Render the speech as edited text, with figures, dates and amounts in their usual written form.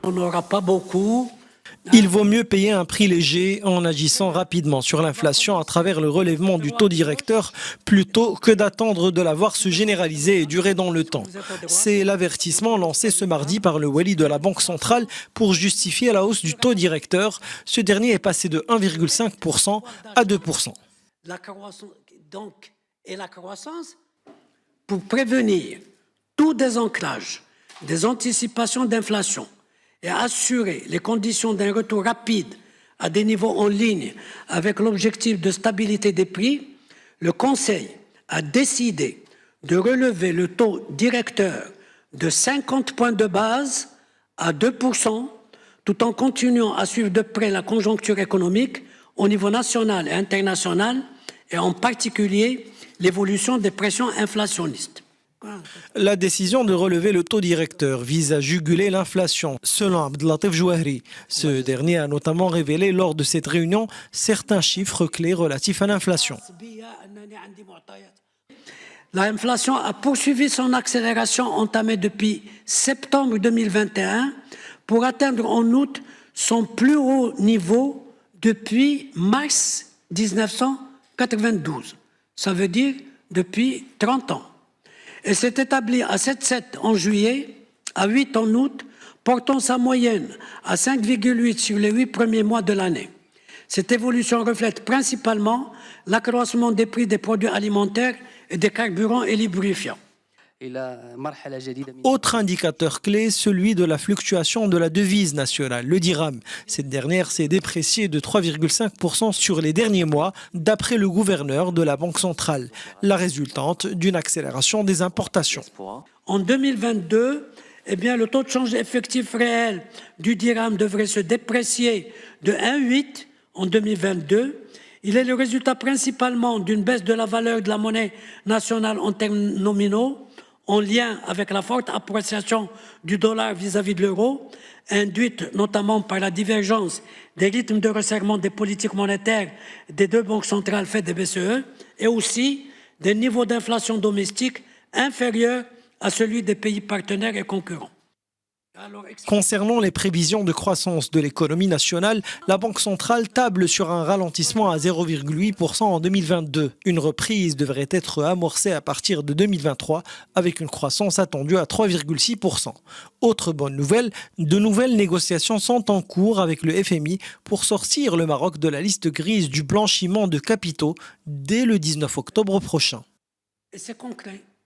On n'aura pas beaucoup. Il vaut mieux payer un prix léger en agissant rapidement sur l'inflation à travers le relèvement du taux directeur plutôt que d'attendre de la voir se généraliser et durer dans le temps. C'est l'avertissement lancé ce mardi par le wali de la Banque centrale pour justifier la hausse du taux directeur. Ce dernier est passé de 1,5% à 2%. La croissance, donc, et la croissance, pour prévenir tout désancrage, des anticipations d'inflation, et assurer les conditions d'un retour rapide à des niveaux en ligne avec l'objectif de stabilité des prix, le Conseil a décidé de relever le taux directeur de 50 points de base à 2%, tout en continuant à suivre de près la conjoncture économique au niveau national et international, et en particulier l'évolution des pressions inflationnistes. La décision de relever le taux directeur vise à juguler l'inflation, selon Abdellatif Jouahri. Ce dernier a notamment révélé lors de cette réunion certains chiffres clés relatifs à l'inflation. L'inflation a poursuivi son accélération entamée depuis septembre 2021 pour atteindre en août son plus haut niveau depuis mars 1992. Ça veut dire depuis 30 ans. Et s'est établi à 7,7 en juillet, à 8 en août, portant sa moyenne à 5,8 sur les 8 premiers mois de l'année. Cette évolution reflète principalement l'accroissement des prix des produits alimentaires et des carburants et lubrifiants. Autre indicateur clé, celui de la fluctuation de la devise nationale, le dirham. Cette dernière s'est dépréciée de 3,5% sur les derniers mois, d'après le gouverneur de la Banque centrale, la résultante d'une accélération des importations. En 2022, le taux de change effectif réel du dirham devrait se déprécier de 1,8 en 2022. Il est le résultat principalement d'une baisse de la valeur de la monnaie nationale en termes nominaux, en lien avec la forte appréciation du dollar vis-à-vis de l'euro, induite notamment par la divergence des rythmes de resserrement des politiques monétaires des deux banques centrales Fed et BCE, et aussi des niveaux d'inflation domestique inférieurs à celui des pays partenaires et concurrents. Concernant les prévisions de croissance de l'économie nationale, la Banque centrale table sur un ralentissement à 0,8% en 2022. Une reprise devrait être amorcée à partir de 2023 avec une croissance attendue à 3,6%. Autre bonne nouvelle, de nouvelles négociations sont en cours avec le FMI pour sortir le Maroc de la liste grise du blanchiment de capitaux dès le 19 octobre prochain. Et c'est concret.